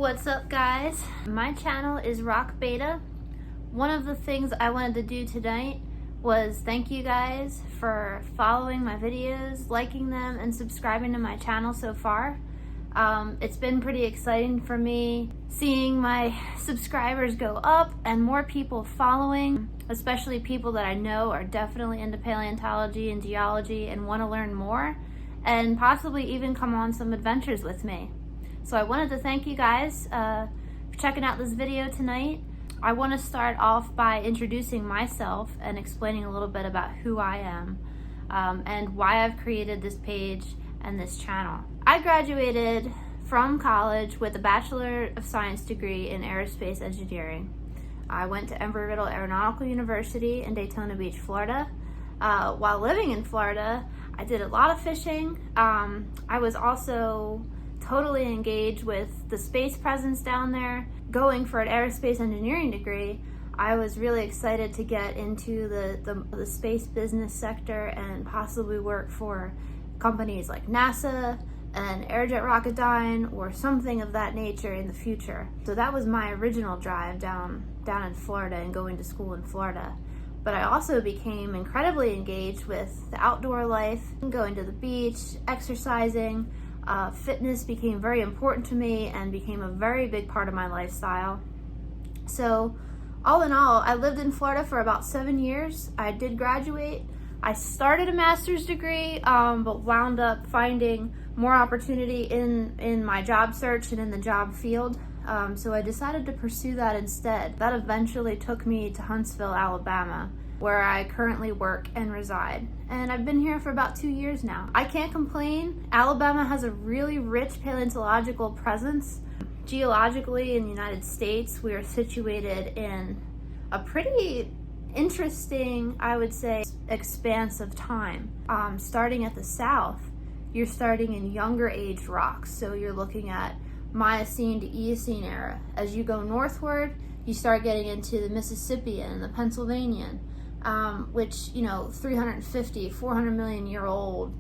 What's up, guys? My channel is Rock Beta. One of the things I wanted to do tonight was thank you guys for following my videos, liking them, and subscribing to my channel so far. It's been pretty exciting for me seeing my subscribers go up and more people following, especially people that I know are definitely into paleontology and geology and want to learn more and possibly even come on some adventures with me. So I wanted to thank you guys for checking out this video tonight. I want to start off by introducing myself and explaining a little bit about who I am and why I've created this page and this channel. I graduated from college with a Bachelor of Science degree in Aerospace Engineering. I went to Embry-Riddle Aeronautical University in Daytona Beach, Florida. While living in Florida, I did a lot of fishing. I was also totally engaged with the space presence down there. Going for an aerospace engineering degree, I was really excited to get into the space business sector and possibly work for companies like NASA and Aerojet Rocketdyne or something of that nature in the future. So that was my original drive down in Florida and going to school in Florida. But I also became incredibly engaged with the outdoor life, going to the beach, exercising. Fitness became very important to me and became a very big part of my lifestyle. So all in all, I lived in Florida for about 7 years. I did graduate. I started a master's degree, but wound up finding more opportunity in my job search and in the job field. So I decided to pursue that instead. That eventually took me to Huntsville, Alabama, where I currently work and reside. And I've been here for about 2 years now. I can't complain. Alabama has a really rich paleontological presence. Geologically, in the United States, we are situated in a pretty interesting, I would say, expanse of time. Starting at the south, you're starting in younger age rocks. So you're looking at Miocene to Eocene era. As you go northward, you start getting into the Mississippian and the Pennsylvanian, which, 350, 400 million year old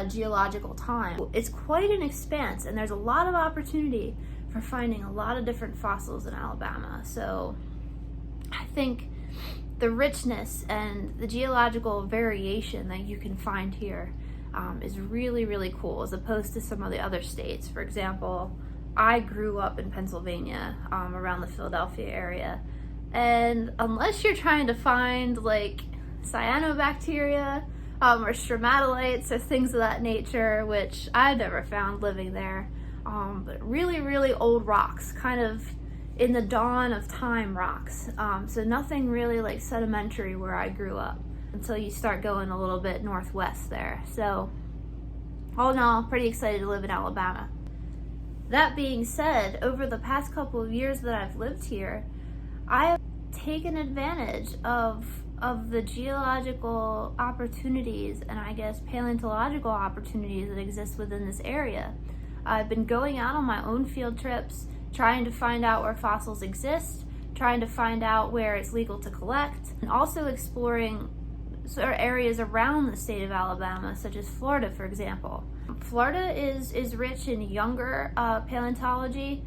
geological time. It's quite an expanse, and there's a lot of opportunity for finding a lot of different fossils in Alabama. So I think the richness and the geological variation that you can find here is really, really cool as opposed to some of the other states. For example, I grew up in Pennsylvania, around the Philadelphia area. And unless you're trying to find like cyanobacteria or stromatolites or things of that nature, which I never found living there, but really, really old rocks, kind of in the dawn of time rocks. So nothing really like sedimentary where I grew up until you start going a little bit northwest there. So all in all, pretty excited to live in Alabama. That being said, over the past couple of years that I've lived here, I have taken advantage of the geological opportunities and I guess paleontological opportunities that exist within this area. I've been going out on my own field trips, trying to find out where fossils exist, trying to find out where it's legal to collect, and also exploring areas around the state of Alabama, such as Florida, for example. Florida is rich in younger paleontology,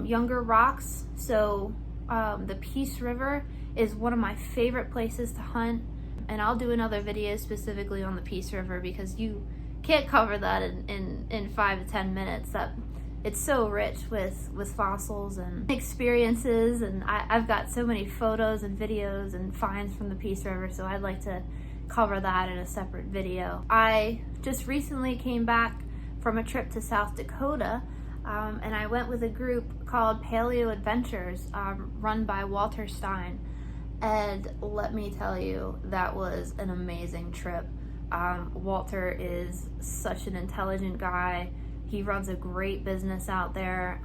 younger rocks. So the Peace River is one of my favorite places to hunt, and I'll do another video specifically on the Peace River because you can't cover that in 5 to 10 minutes. It's so rich with fossils and experiences, and I've got so many photos and videos and finds from the Peace River, so I'd like to cover that in a separate video. I just recently came back from a trip to South Dakota, and I went with a group called Paleo Adventures, run by Walter Stein, and let me tell you, that was an amazing trip. Walter is such an intelligent guy. He runs a great business out there.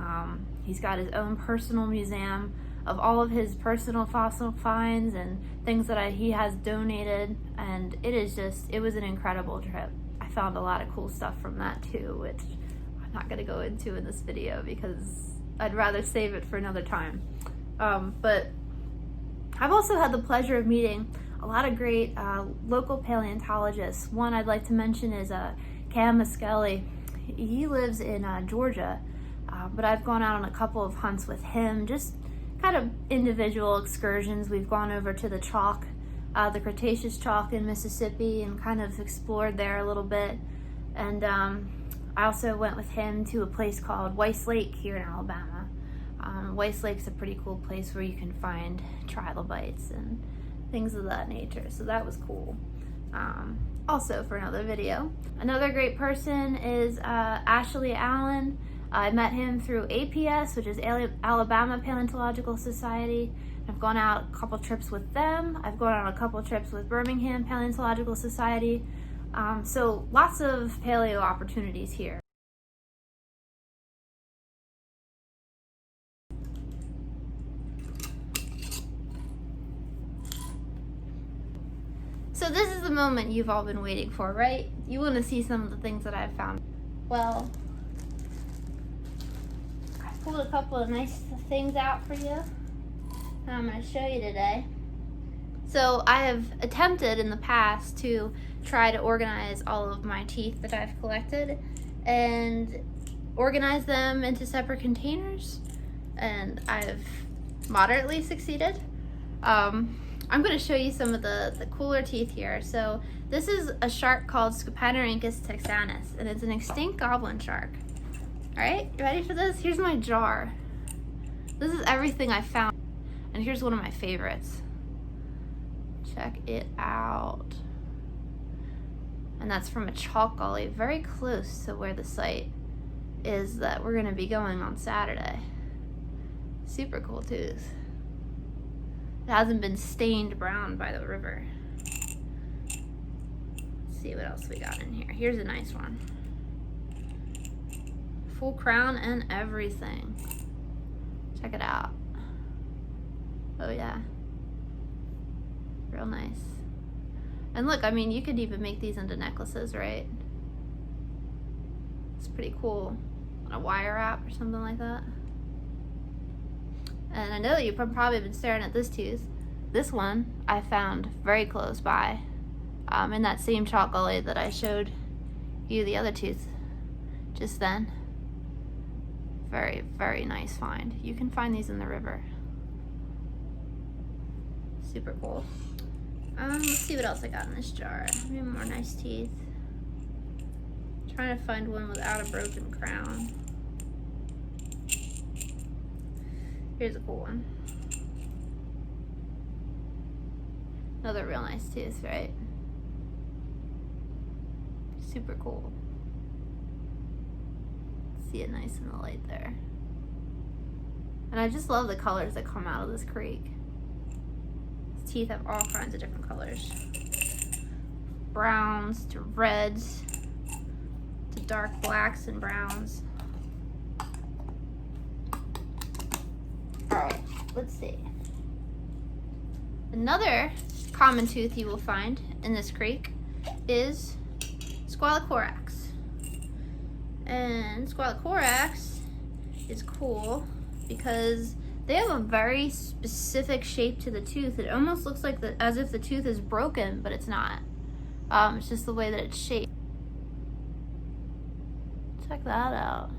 He's got his own personal museum of all of his personal fossil finds and things that he has donated, and it was an incredible trip. I found a lot of cool stuff from that too, which I'm not gonna go into in this video because I'd rather save it for another time. But I've also had the pleasure of meeting a lot of great local paleontologists. One I'd like to mention is Cam Miskelly. He lives in Georgia, But I've gone out on a couple of hunts with him, just kind of individual excursions. We've gone over to the chalk, the Cretaceous chalk in Mississippi, and kind of explored there a little bit. And I also went with him to a place called Weiss Lake here in Alabama. Weiss Lake's a pretty cool place where you can find trilobites and things of that nature, so that was cool. Also for another video. Another great person is Ashley Allen. I met him through APS, which is Alabama Paleontological Society. I've gone out a couple trips with them. I've gone on a couple trips with Birmingham Paleontological Society. So lots of paleo opportunities here. So this is the moment you've all been waiting for, right? You want to see some of the things that I've found. Well, I pulled a couple of nice things out for you, and I'm going to show you today. So I have attempted in the past to try to organize all of my teeth that I've collected and organize them into separate containers, and I've moderately succeeded. I'm going to show you some of the cooler teeth here. So this is a shark called Scopanorhynchus texanus, and it's an extinct goblin shark. All right, you ready for this? Here's my jar. This is everything I found, and here's one of my favorites. Check it out. And that's from a chalk gully very close to where the site is that we're going to be going on Saturday. Super cool tooth. It hasn't been stained brown by the river. Let's see what else we got in here. Here's a nice one. Full crown and everything. Check it out. Oh yeah. Real nice. And look, I mean, you could even make these into necklaces, right? It's pretty cool. A wire wrap or something like that. And I know that you've probably been staring at this tooth. This one I found very close by, in that same chalk gully that I showed you the other tooth just then. Very, very nice find. You can find these in the river. Super cool. Let's see what else I got in this jar. Maybe more nice teeth. Trying to find one without a broken crown. Here's a cool one. Another real nice tooth, right? Super cool. See it nice in the light there. And I just love the colors that come out of this creek. These teeth have all kinds of different colors. Browns to reds to dark blacks and browns. Alright, let's see. Another common tooth you will find in this creek is Squalocorax. And Squalocorax is cool because they have a very specific shape to the tooth. It almost looks like as if the tooth is broken, but it's not. It's just the way that it's shaped. Check that out.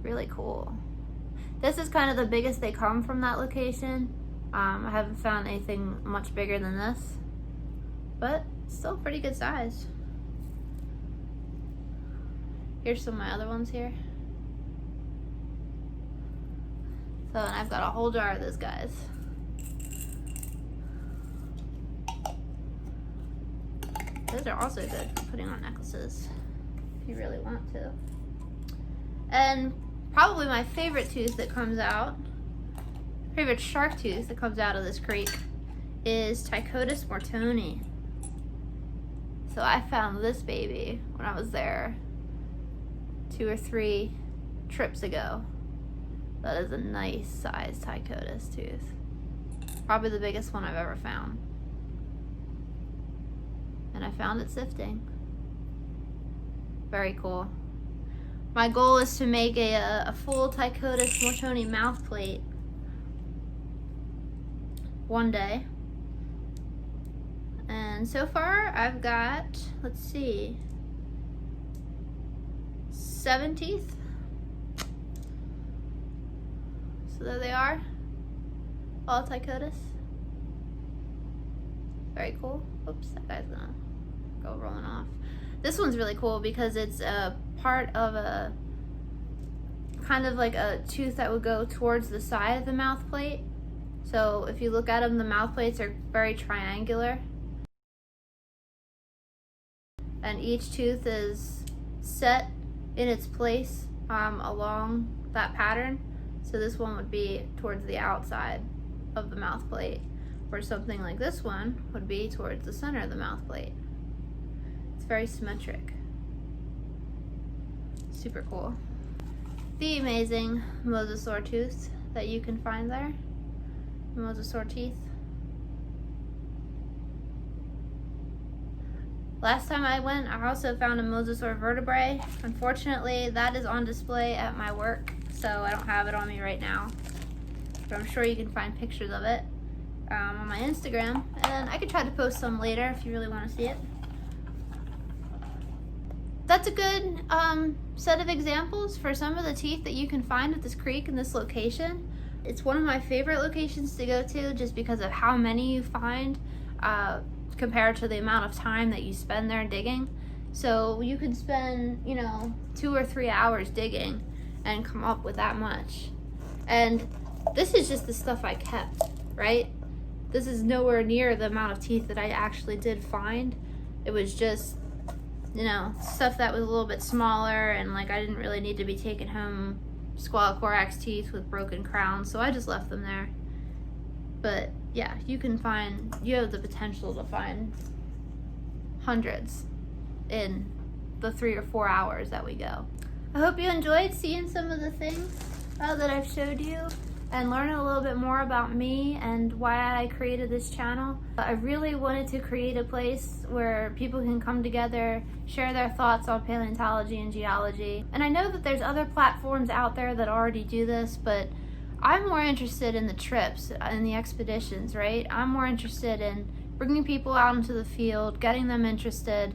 Really cool. This is kind of the biggest they come from that location. I haven't found anything much bigger than this, but still pretty good size. Here's some of my other ones here. So, and I've got a whole jar of those guys. Those are also good for putting on necklaces if you really want to. And probably my favorite tooth that comes out, favorite shark tooth that comes out of this creek is Tychodus mortoni. So I found this baby when I was there 2 or 3 trips ago. That is a nice sized Tychodus tooth. Probably the biggest one I've ever found. And I found it sifting. Very cool. My goal is to make a full Tychodus mortoni mouth plate one day. And so far I've got, let's see, 7 teeth. So there they are, Altichodus. Very cool. Oops, that guy's gonna go rolling off. This one's really cool because it's a part of a kind of like a tooth that would go towards the side of the mouth plate. So if you look at them, the mouth plates are very triangular. And each tooth is set in its place along that pattern. So this one would be towards the outside of the mouth plate, where something like this one would be towards the center of the mouth plate. It's very symmetric. Super cool. The amazing mosasaur tooth that you can find there. Mosasaur teeth. Last time I went, I also found a mosasaur vertebrae. Unfortunately, that is on display at my work, so I don't have it on me right now. But I'm sure you can find pictures of it on my Instagram, and I could try to post some later if you really want to see it. That's a good set of examples for some of the teeth that you can find at this creek in this location. It's one of my favorite locations to go to just because of how many you find compared to the amount of time that you spend there digging. So you could spend, 2 or 3 hours digging and come up with that much. And this is just the stuff I kept, right? This is nowhere near the amount of teeth that I actually did find. It was just, stuff that was a little bit smaller, and like I didn't really need to be taking home Squalocorax teeth with broken crowns, so I just left them there. But yeah, you have the potential to find hundreds in the 3 or 4 hours that we go. I hope you enjoyed seeing some of the things that I've showed you and learning a little bit more about me and why I created this channel. I really wanted to create a place where people can come together, share their thoughts on paleontology and geology. And I know that there's other platforms out there that already do this, but I'm more interested in the trips and the expeditions, right? I'm more interested in bringing people out into the field, getting them interested,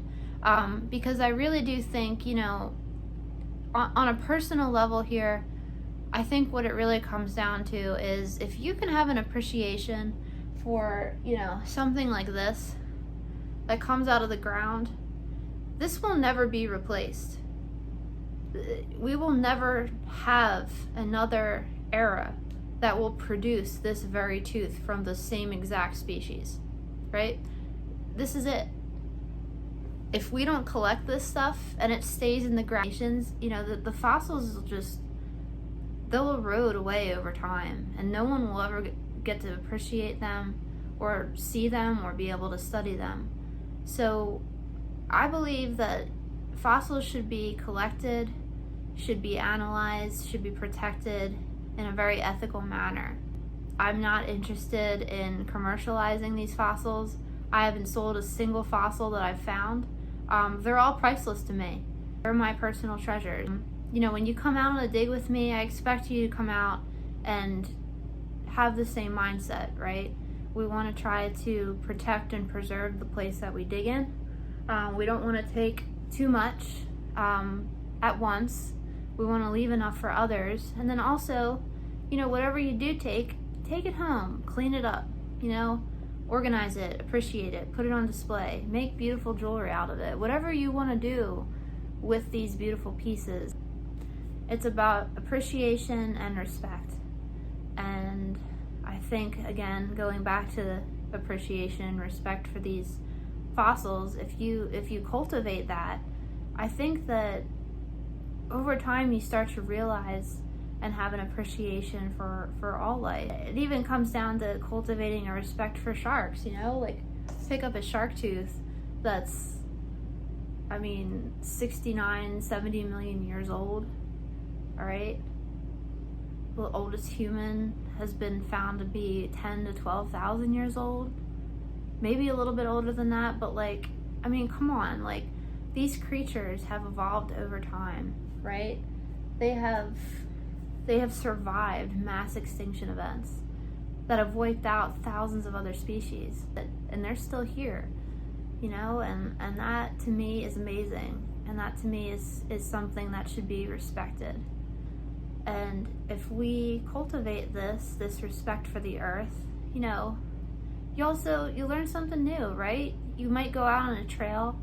because I really do think, on a personal level here, I think what it really comes down to is if you can have an appreciation for, something like this that comes out of the ground, this will never be replaced. We will never have another era that will produce this very tooth from the same exact species, right? This is it. If we don't collect this stuff and it stays in the ground, the fossils will just, they'll erode away over time, and no one will ever get to appreciate them or see them or be able to study them. So I believe that fossils should be collected, should be analyzed, should be protected in a very ethical manner. I'm not interested in commercializing these fossils. I haven't sold a single fossil that I've found. They're all priceless to me. They're my personal treasures. When you come out on a dig with me, I expect you to come out and have the same mindset, right? We want to try to protect and preserve the place that we dig in. We don't want to take too much at once. We want to leave enough for others. And then also, whatever you do take it home, clean it up, organize it, appreciate it, put it on display, make beautiful jewelry out of it. Whatever you want to do with these beautiful pieces. It's about appreciation and respect. And I think, again, going back to the appreciation and respect for these fossils, if you cultivate that, I think that over time you start to realize and have an appreciation for all life. It even comes down to cultivating a respect for sharks, like pick up a shark tooth that's, 69, 70 million years old. All right, the oldest human has been found to be 10 to 12,000 years old, maybe a little bit older than that, but come on, these creatures have evolved over time, right? They have survived mass extinction events that have wiped out thousands of other species, and they're still here, and that to me is amazing, and that to me is something that should be respected. And if we cultivate this respect for the earth, you know, you learn something new, right? You might go out on a trail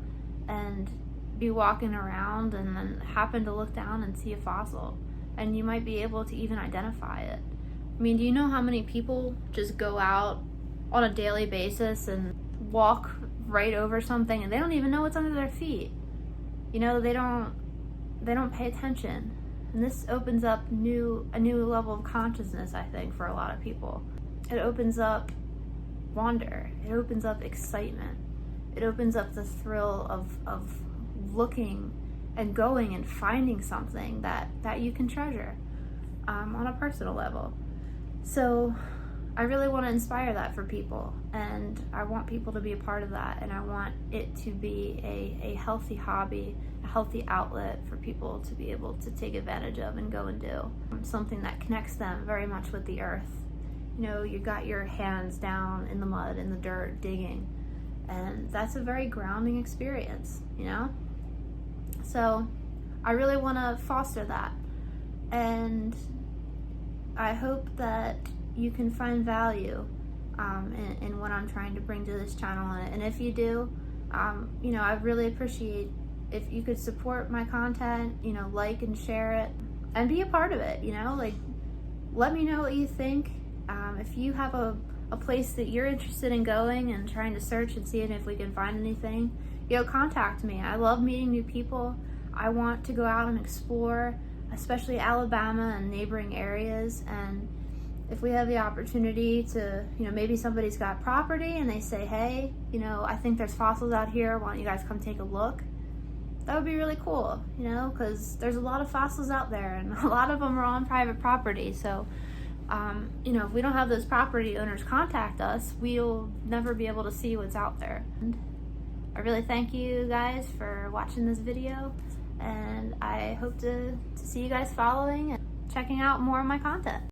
and be walking around and then happen to look down and see a fossil, and you might be able to even identify it. I mean, do you know how many people just go out on a daily basis and walk right over something and they don't even know what's under their feet? You know, they don't pay attention. And this opens up a new level of consciousness, I think, for a lot of people. It opens up wonder. It opens up excitement. It opens up the thrill of looking and going and finding something that you can treasure on a personal level. So I really want to inspire that for people, and I want people to be a part of that, and I want it to be a healthy hobby, a healthy outlet for people to be able to take advantage of and go and do. Something that connects them very much with the earth. You know, you got your hands down in the mud, in the dirt, digging, and that's a very grounding experience, you know? So I really want to foster that, and I hope that you can find value in what I'm trying to bring to this channel. And if you do, you know, I really appreciate if you could support my content, you know, like and share it and be a part of it, you know, like let me know what you think. If you have a place that you're interested in going and trying to search and seeing if we can find anything, you know, contact me. I love meeting new people. I want to go out and explore, especially Alabama and neighboring areas. And if we have the opportunity to, you know, maybe somebody's got property and they say, hey, you know, I think there's fossils out here, why don't you guys come take a look? That would be really cool, you know, because there's a lot of fossils out there and a lot of them are on private property. So, you know, if we don't have those property owners contact us, we'll never be able to see what's out there. And I really thank you guys for watching this video, and I hope to see you guys following and checking out more of my content.